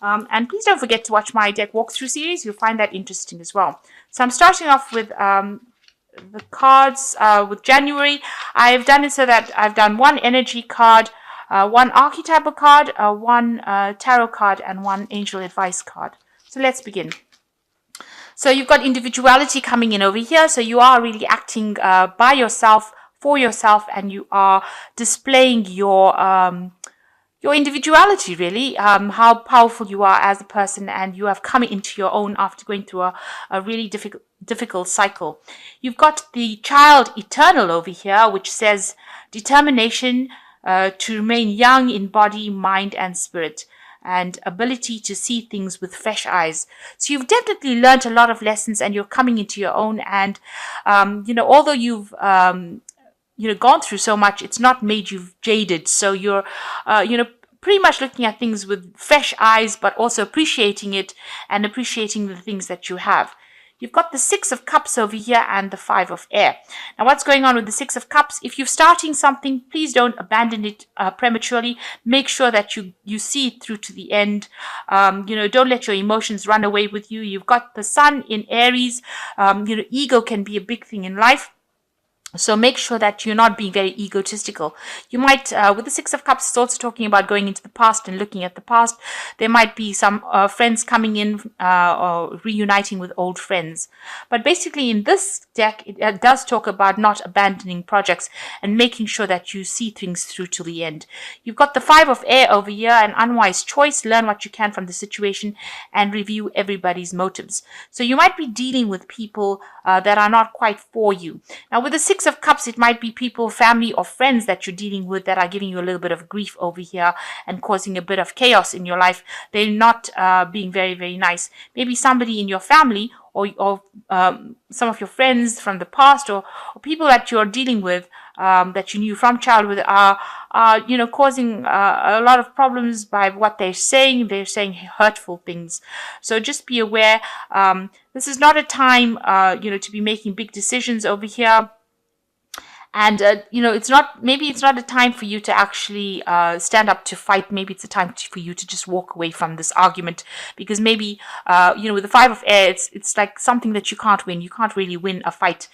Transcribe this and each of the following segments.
And please don't forget to watch my deck walkthrough series. You'll find that interesting as well. So I'm starting off with the cards with January. I've done it so that I've done one energy card, one archetypal card, one tarot card, and one angel advice card. So let's begin. So you've got individuality coming in over here. So you are really acting by yourself, for yourself, and you are displaying your individuality, really, how powerful you are as a person, and you have come into your own after going through a really difficult cycle. You've got the child eternal over here, which says determination to remain young in body, mind, and spirit, and ability to see things with fresh eyes. So you've definitely learned a lot of lessons, and you're coming into your own. And although you've gone through so much, it's not made you jaded. So you're pretty much looking at things with fresh eyes, but also appreciating it and appreciating the things that you have. You've got the Six of Cups over here and the Five of Air. Now, what's going on with the Six of Cups? If you're starting something, please don't abandon it prematurely. Make sure that you see it through to the end. Don't let your emotions run away with you. You've got the Sun in Aries. Ego can be a big thing in life. So make sure that you're not being very egotistical. You might, with the Six of Cups, it's also talking about going into the past and looking at the past. There might be some friends coming in or reuniting with old friends. But basically in this deck, it does talk about not abandoning projects and making sure that you see things through to the end. You've got the Five of Air over here, an unwise choice. Learn what you can from the situation and review everybody's motives. So you might be dealing with people that are not quite for you. Now, with the Six of Cups, it might be people, family, or friends that you're dealing with that are giving you a little bit of grief over here and causing a bit of chaos in your life. They're not being very, very nice. Maybe somebody in your family or some of your friends from the past or people that you're dealing with that you knew from childhood are causing a lot of problems by what they're saying. They're saying hurtful things. So just be aware. This is not a time, to be making big decisions over here. And, it's not a time for you to actually stand up to fight. Maybe it's a time for you to just walk away from this argument, because maybe, with the Five of Air, it's like something that you can't win. You can't really win a fight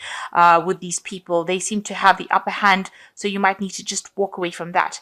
with these people. They seem to have the upper hand, so you might need to just walk away from that.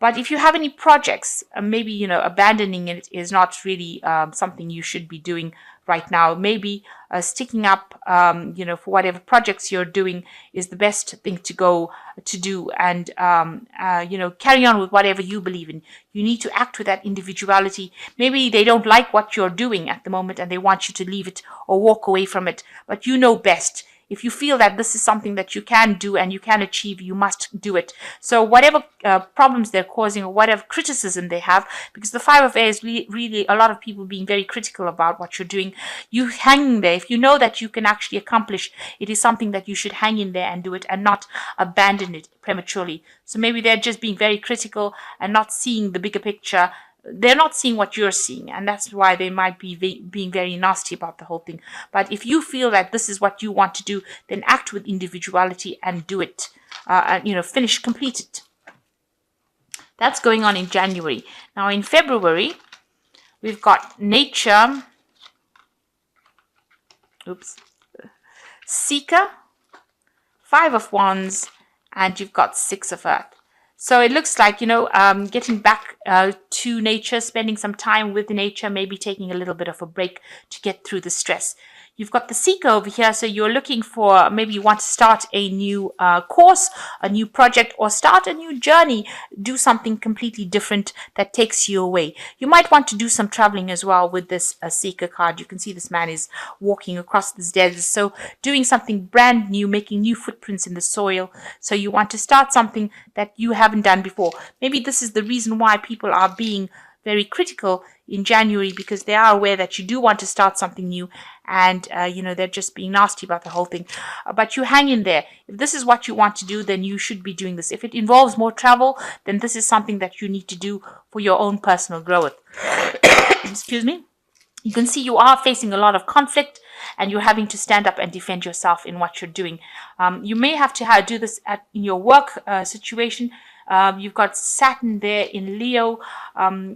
But if you have any projects, maybe, abandoning it is not really something you should be doing right now. Maybe sticking up, for whatever projects you're doing is the best thing to go to do, and, carry on with whatever you believe in. You need to act with that individuality. Maybe they don't like what you're doing at the moment and they want you to leave it or walk away from it, but you know best. If you feel that this is something that you can do and you can achieve, you must do it. So whatever problems they're causing or whatever criticism they have, because the Five of Air is really a lot of people being very critical about what you're doing, you hang there. If you know that you can actually accomplish, it is something that you should hang in there and do it and not abandon it prematurely. So maybe they're just being very critical and not seeing the bigger picture. They're not seeing what you're seeing, and that's why they might be being very nasty about the whole thing. But if you feel that this is what you want to do, then act with individuality and do it. Complete it. That's going on in January. Now in February, we've got Nature, Seeker, Five of Wands, and you've got Six of Earth. So it looks like, getting back to nature, spending some time with nature, maybe taking a little bit of a break to get through the stress. You've got the Seeker over here, so you're looking for, maybe you want to start a new course, a new project, or start a new journey, do something completely different that takes you away. You might want to do some traveling as well with this Seeker card. You can see this man is walking across this desert, so doing something brand new, making new footprints in the soil. So you want to start something that you haven't done before. Maybe this is the reason why people are being very critical in January, because they are aware that you do want to start something new, and they're just being nasty about the whole thing. But you hang in there. If this is what you want to do, then you should be doing this. If it involves more travel, then this is something that you need to do for your own personal growth. Excuse me. You can see you are facing a lot of conflict, and you're having to stand up and defend yourself in what you're doing. You may have to do this in your work situation. You've got Saturn there in Leo,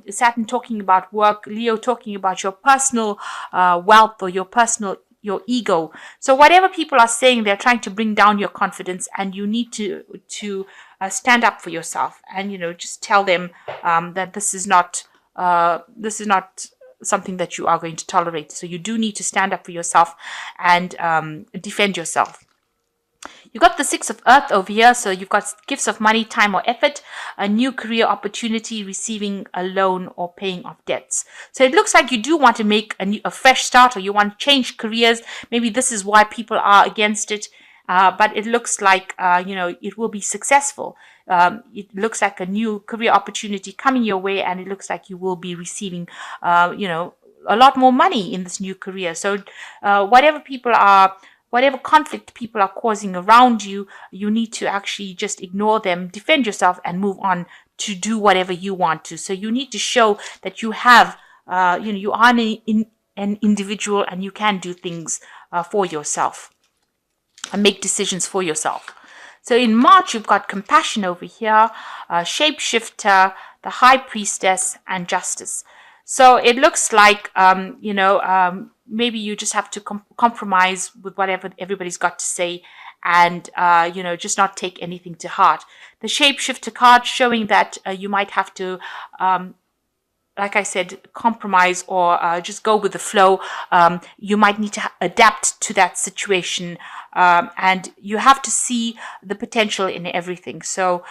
Saturn talking about work, Leo talking about your personal wealth or your ego. So whatever people are saying, they're trying to bring down your confidence, and you need to stand up for yourself, and just tell them that this is not something that you are going to tolerate. So you do need to stand up for yourself and defend yourself. You've got the Six of Earth over here, so you've got gifts of money, time, or effort, a new career opportunity, receiving a loan, or paying off debts. So it looks like you do want to make a fresh start, or you want to change careers. Maybe this is why people are against it, but it looks like, it will be successful. It looks like a new career opportunity coming your way, and it looks like you will be receiving, a lot more money in this new career. So whatever conflict people are causing around you, you need to actually just ignore them, defend yourself, and move on to do whatever you want to. So you need to show that you have, you are an individual, and you can do things for yourself and make decisions for yourself. So in March, you've got Compassion over here, Shapeshifter, the High Priestess, and Justice. So it looks like, maybe you just have to compromise with whatever everybody's got to say, and, just not take anything to heart. The Shapeshifter card showing that you might have to, like I said, compromise, or just go with the flow. You might need to adapt to that situation, and you have to see the potential in everything. So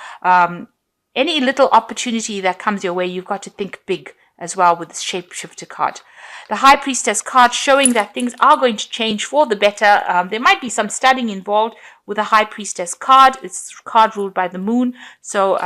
any little opportunity that comes your way, you've got to think big as well with the Shapeshifter card. The High Priestess card showing that things are going to change for the better. There might be some studying involved with the High Priestess card. It's a card ruled by the moon. So,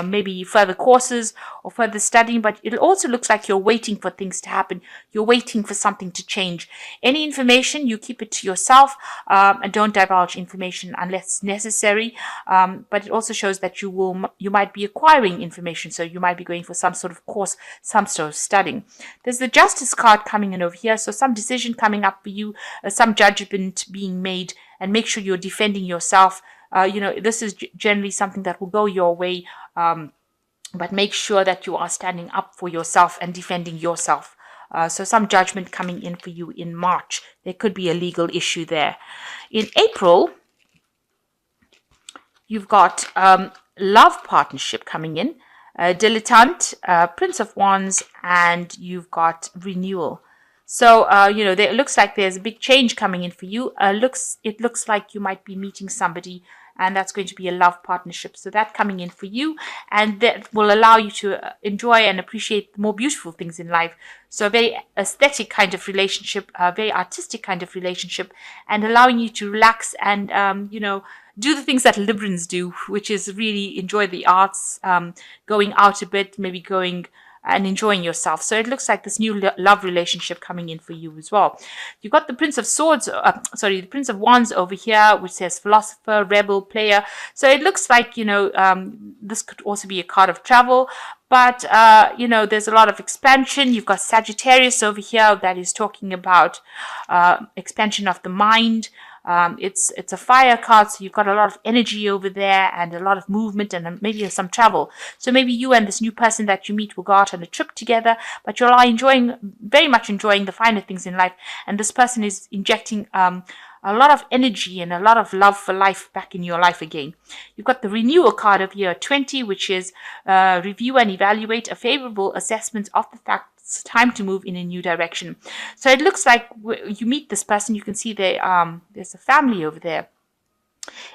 maybe further courses or further studying, but it also looks like you're waiting for things to happen. You're waiting for something to change. Any information, you keep it to yourself, and don't divulge information unless necessary. But it also shows that you might be acquiring information. So you might be going for some sort of course, some sort of studying. There's the Justice card coming in over here. So some decision coming up for you, some judgment being made, and make sure you're defending yourself. This is generally something that will go your way, but make sure that you are standing up for yourself and defending yourself. So some judgment coming in for you in March. There could be a legal issue there. In April, you've got love partnership coming in, dilettante, Prince of Wands, and you've got renewal. So, it looks like there's a big change coming in for you. It looks like you might be meeting somebody, and that's going to be a love partnership. So that coming in for you, and that will allow you to enjoy and appreciate the more beautiful things in life. So a very aesthetic kind of relationship, a very artistic kind of relationship, and allowing you to relax and, do the things that Librans do, which is really enjoy the arts, going out a bit, maybe going and enjoying yourself. So it looks like this new love relationship coming in for you as well. You've got the Prince the Prince of Wands over here, which says philosopher, rebel, player. So it looks like, this could also be a card of travel, but, there's a lot of expansion. You've got Sagittarius over here that is talking about expansion of the mind. It's a fire card, so you've got a lot of energy over there and a lot of movement and maybe some travel. So maybe you and this new person that you meet will go out on a trip together, but you're very much enjoying the finer things in life. And this person is injecting a lot of energy and a lot of love for life back in your life again. You've got the renewal card of year 20, which is review and evaluate a favorable assessment of the fact it's time to move in a new direction. So it looks like you meet this person, you can see there's a family over there.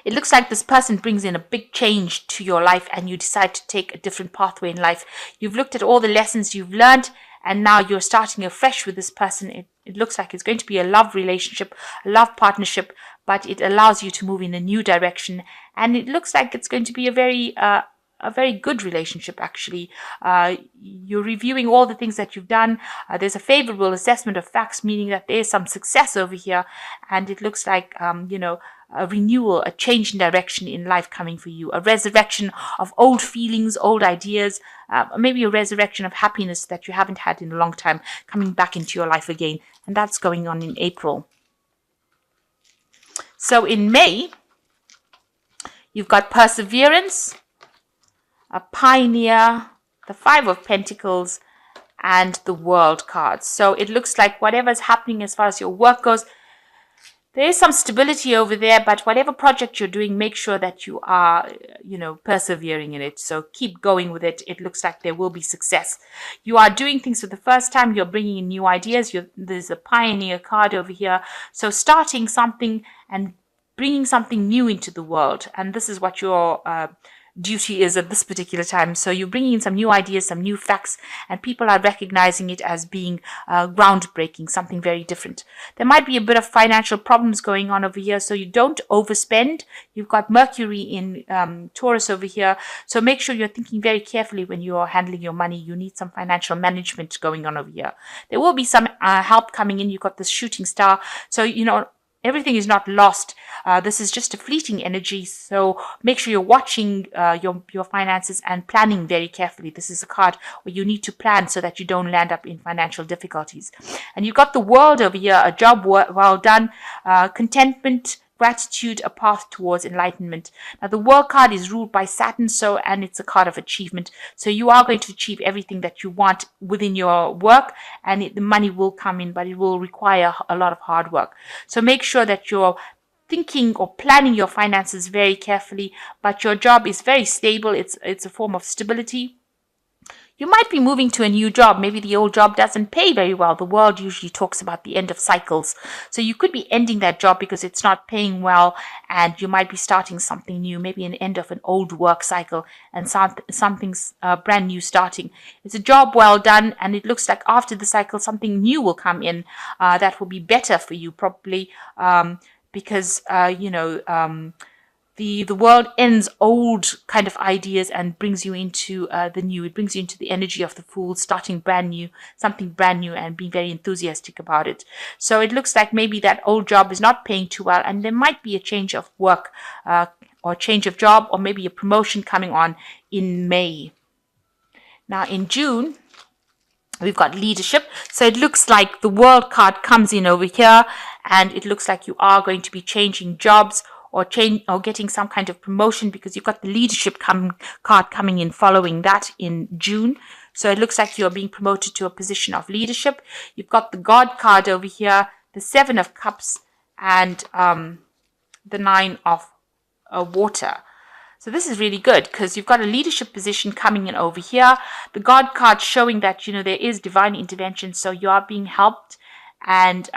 It looks like this person brings in a big change to your life, and you decide to take a different pathway in life. You've looked at all the lessons you've learned, and now you're starting afresh with this person. It looks like it's going to be a love relationship, a love partnership, but it allows you to move in a new direction. And it looks like it's going to be a very good relationship, actually. You're reviewing all the things that you've done. There's a favorable assessment of facts, meaning that there's some success over here. And it looks like, a renewal, a change in direction in life coming for you, a resurrection of old feelings, old ideas, maybe a resurrection of happiness that you haven't had in a long time coming back into your life again. And that's going on in April. So in May, you've got perseverance, a pioneer, the Five of Pentacles, and the World card. So it looks like whatever's happening as far as your work goes, there is some stability over there, but whatever project you're doing, make sure that you are, persevering in it. So keep going with it. It looks like there will be success. You are doing things for the first time. You're bringing in new ideas. There's a pioneer card over here. So starting something and bringing something new into the world. And this is what your duty is at this particular time. So you're bringing in some new ideas, some new facts, and people are recognizing it as being groundbreaking, something very different. There might be a bit of financial problems going on over here, so you don't overspend. You've got Mercury in Taurus over here, so make sure you're thinking very carefully when you're handling your money. You need some financial management going on over here. There will be some help coming in. You've got this shooting star, so everything is not lost. This is just a fleeting energy, so make sure you're watching your finances and planning very carefully. This is a card where you need to plan so that you don't land up in financial difficulties. And you've got the World over here, a job well done, contentment, gratitude, a path towards enlightenment. Now, the World card is ruled by Saturn, and it's a card of achievement. So you are going to achieve everything that you want within your work, and the money will come in, but it will require a lot of hard work. So make sure that you're thinking or planning your finances very carefully, but your job is very stable. It's a form of stability. You might be moving to a new job. Maybe the old job doesn't pay very well. The World usually talks about the end of cycles. So you could be ending that job because it's not paying well, and you might be starting something new, maybe an end of an old work cycle and something's brand new starting. It's a job well done, and it looks like after the cycle, something new will come in that will be better for you, probably because, the World ends old kind of ideas and brings you into the new. It brings you into the energy of the Fool, starting brand new, something brand new, and being very enthusiastic about it. So it looks like maybe that old job is not paying too well, and there might be a change of work or change of job, or maybe a promotion coming on in May. Now in June, we've got leadership. So it looks like the World card comes in over here, and it looks like you are going to be changing jobs or getting some kind of promotion, because you've got the leadership card coming in following that in June. So it looks like you're being promoted to a position of leadership. You've got the God card over here, the Seven of Cups, and the Nine of Water. So this is really good because you've got a leadership position coming in over here. The God card showing that, there is divine intervention. So you are being helped, and,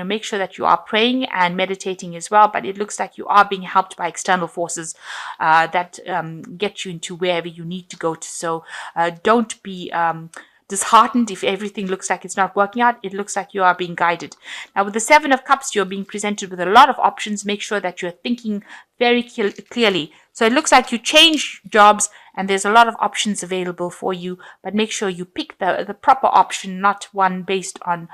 make sure that you are praying and meditating as well. But it looks like you are being helped by external forces that get you into wherever you need to go to. So don't be disheartened if everything looks like it's not working out. It looks like you are being guided. Now, with the Seven of Cups, you're being presented with a lot of options. Make sure that you're thinking very clearly. So it looks like you change jobs and there's a lot of options available for you, but make sure you pick the proper option, not one based on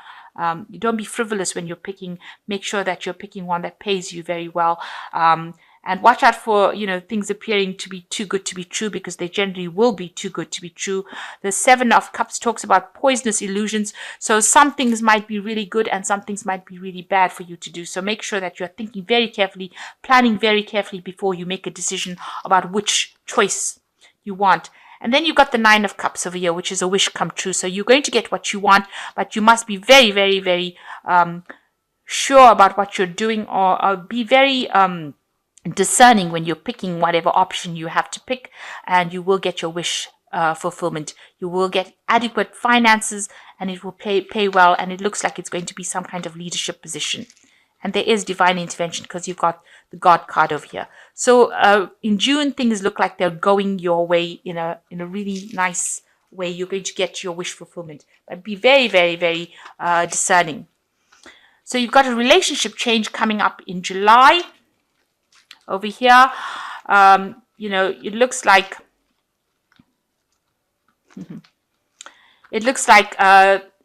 you don't be frivolous when you're picking. Make sure that you're picking one that pays you very well. And watch out for, things appearing to be too good to be true, because they generally will be too good to be true. The Seven of Cups talks about poisonous illusions. So some things might be really good and some things might be really bad for you to do. So make sure that you're thinking very carefully, planning very carefully before you make a decision about which choice you want. And then you've got the Nine of Cups over here, which is a wish come true. So you're going to get what you want, but you must be very, very, very sure about what you're doing, or be very discerning when you're picking whatever option you have to pick, and you will get your wish fulfillment. You will get adequate finances, and it will pay well, and it looks like it's going to be some kind of leadership position. And there is divine intervention because you've got the God card over here. So in June, things look like they're going your way in a really nice way. You're going to get your wish fulfillment, but be very, very, very discerning. So you've got a relationship change coming up in July. Over here, it looks like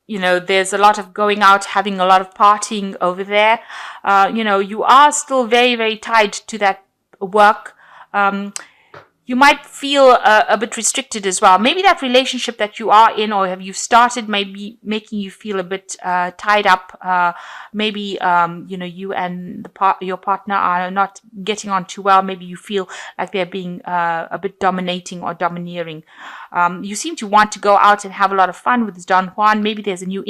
there's a lot of going out, having a lot of partying over there. You are still very, very tied to that work. You might feel a bit restricted as well. Maybe that relationship that you are in or have you started might be making you feel a bit tied up. Maybe you and your partner are not getting on too well. Maybe you feel like they're being a bit dominating or domineering. You seem to want to go out and have a lot of fun with this Don Juan. Maybe there's a new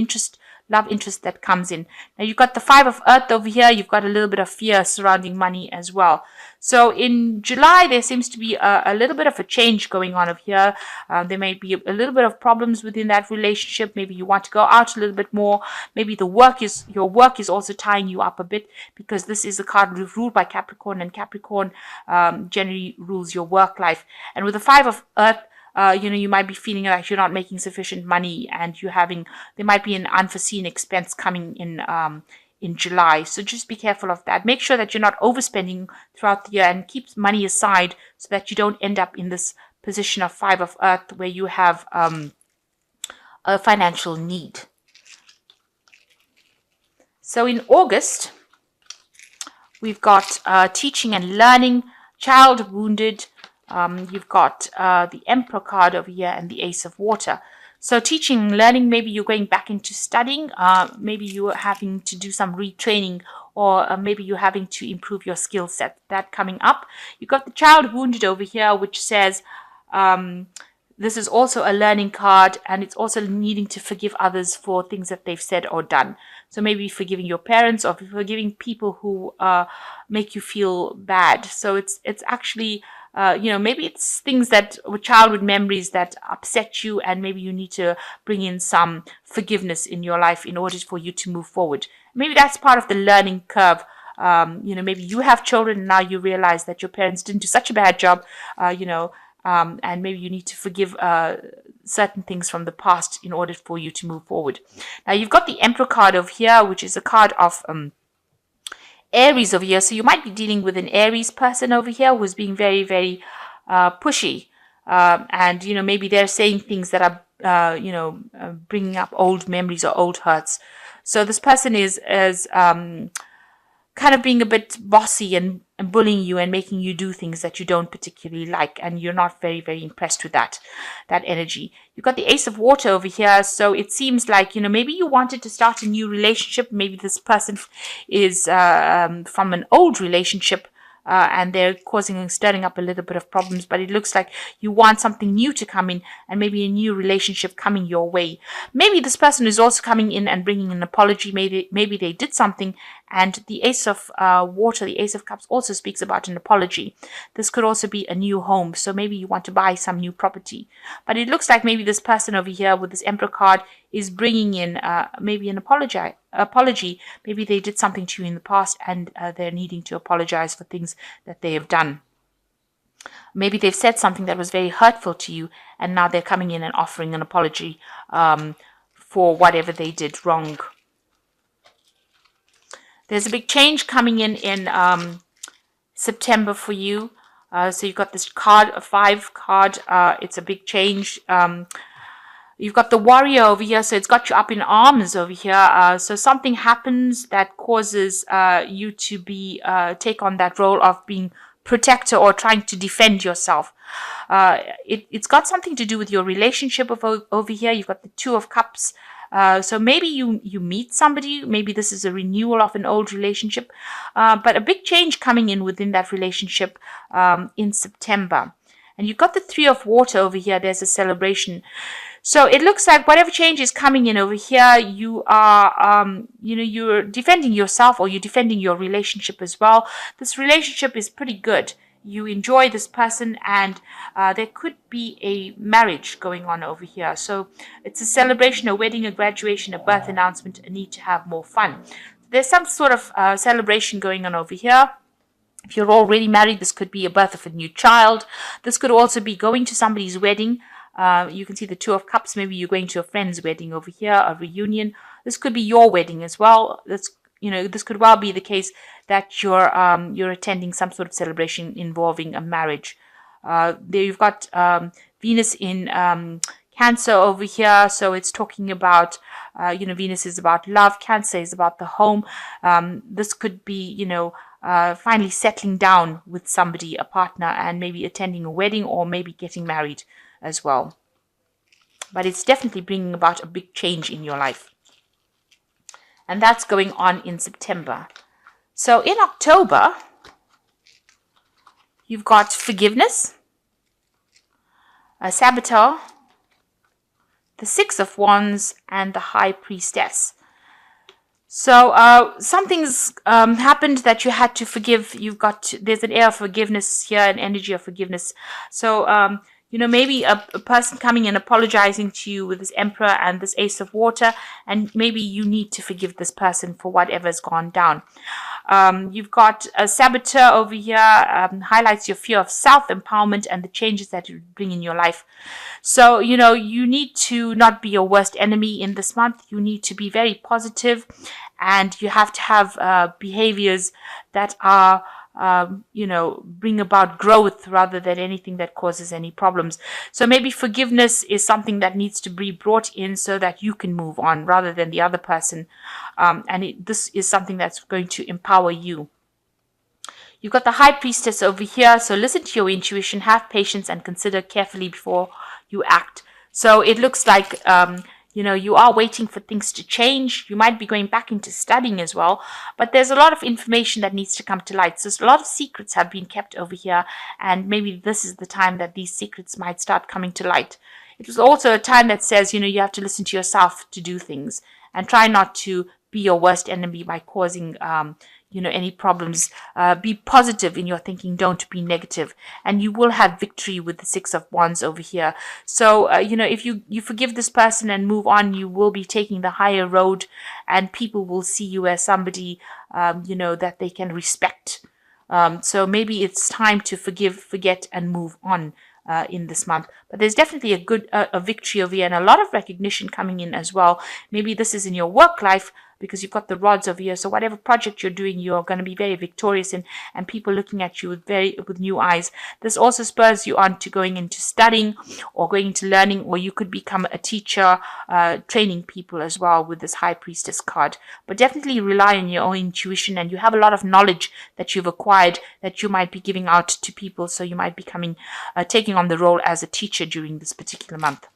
love interest that comes in. Now you've got the Five of Earth over here. You've got a little bit of fear surrounding money as well. So in July, there seems to be a little bit of a change going on over here. There may be a little bit of problems within that relationship. Maybe you want to go out a little bit more. Maybe your work is also tying you up a bit, because this is a card ruled by Capricorn, and Capricorn generally rules your work life. And with the Five of Earth, you might be feeling like you're not making sufficient money, and there might be an unforeseen expense coming in July. So just be careful of that. Make sure that you're not overspending throughout the year, and keep money aside so that you don't end up in this position of Five of Earth where you have a financial need. So in August, we've got teaching and learning, child wounded. You've got the Emperor card over here and the Ace of Water. So teaching and learning, maybe you're going back into studying, maybe you're having to do some retraining, or maybe you're having to improve your skill set. That coming up. You've got the child wounded over here, which says this is also a learning card, and it's also needing to forgive others for things that they've said or done. So maybe forgiving your parents, or forgiving people who make you feel bad. So it's actually maybe it's things that were childhood memories that upset you, and maybe you need to bring in some forgiveness in your life in order for you to move forward. Maybe that's part of the learning curve. Maybe you have children and now you realize that your parents didn't do such a bad job, and maybe you need to forgive certain things from the past in order for you to move forward. Now you've got the Emperor card over here, which is a card of Aries over here. So you might be dealing with an Aries person over here who's being very, very pushy. And, maybe they're saying things that are, bringing up old memories or old hurts. So this person is kind of being a bit bossy and bullying you and making you do things that you don't particularly like, and you're not very, very impressed with that energy. You've got the Ace of Water over here, so it seems like, maybe you wanted to start a new relationship. Maybe this person is from an old relationship, and they're stirring up a little bit of problems, but it looks like you want something new to come in, and maybe a new relationship coming your way. Maybe this person is also coming in and bringing an apology. Maybe they did something, and the Ace of Water, the Ace of Cups, also speaks about an apology. This could also be a new home, so maybe you want to buy some new property. But it looks like maybe this person over here with this Emperor card is bringing in maybe an apology. Maybe they did something to you in the past, and they're needing to apologize for things that they have done. Maybe they've said something that was very hurtful to you, and now they're coming in and offering an apology for whatever they did wrong. There's a big change coming in September for you. So you've got this card, a 5 card. It's a big change. You've got the Warrior over here, so it's got you up in arms over here. So something happens that causes you to take on that role of being protector or trying to defend yourself. It's got something to do with your relationship over here. You've got the Two of Cups. So maybe you meet somebody. Maybe this is a renewal of an old relationship. But a big change coming in within that relationship in September. And you've got the Three of Water over here. There's a celebration. So it looks like whatever change is coming in over here, you are, you're defending yourself, or you're defending your relationship as well. This relationship is pretty good. You enjoy this person, and there could be a marriage going on over here. So it's a celebration, a wedding, a graduation, a birth announcement, a need to have more fun. There's some sort of celebration going on over here. If you're already married, this could be a birth of a new child. This could also be going to somebody's wedding. You can see the Two of Cups. Maybe you're going to a friend's wedding over here, a reunion. This could be your wedding as well. This could well be the case that you're attending some sort of celebration involving a marriage. There you've got Venus in Cancer over here, so it's talking about Venus is about love. Cancer is about the home. This could be finally settling down with somebody, a partner, and maybe attending a wedding or maybe getting married as well. But it's definitely bringing about a big change in your life. And that's going on in September. So in October, you've got forgiveness, a saboteur, the Six of Wands, and the High Priestess. So something's happened that you had to forgive. There's an air of forgiveness here, an energy of forgiveness. So maybe a person coming and apologizing to you with this Emperor and this Ace of Water, and maybe you need to forgive this person for whatever's gone down. You've got a saboteur over here, highlights your fear of self-empowerment and the changes that you bring in your life. So, you need to not be your worst enemy in this month. You need to be very positive, and you have to have behaviors that are bring about growth rather than anything that causes any problems. So maybe forgiveness is something that needs to be brought in so that you can move on rather than the other person. This is something that's going to empower you. You've got the High Priestess over here. So listen to your intuition, have patience, and consider carefully before you act. So it looks like you are waiting for things to change. You might be going back into studying as well, but there's a lot of information that needs to come to light. So a lot of secrets have been kept over here, and maybe this is the time that these secrets might start coming to light. It was also a time that says, you have to listen to yourself to do things, and try not to be your worst enemy by causing any problems. Be positive in your thinking, don't be negative, and you will have victory with the Six of Wands over here. So if you forgive this person and move on, you will be taking the higher road, and people will see you as somebody that they can respect. So maybe it's time to forgive, forget, and move on in this month. But there's definitely a victory over here, and a lot of recognition coming in as well. Maybe this is in your work life, because you've got the rods over here. So whatever project you're doing, you're going to be very victorious in, and people looking at you with new eyes. This also spurs you on to going into studying or going into learning, or you could become a teacher, training people as well with this High Priestess card. But definitely rely on your own intuition, and you have a lot of knowledge that you've acquired that you might be giving out to people. So you might be taking on the role as a teacher during this particular month.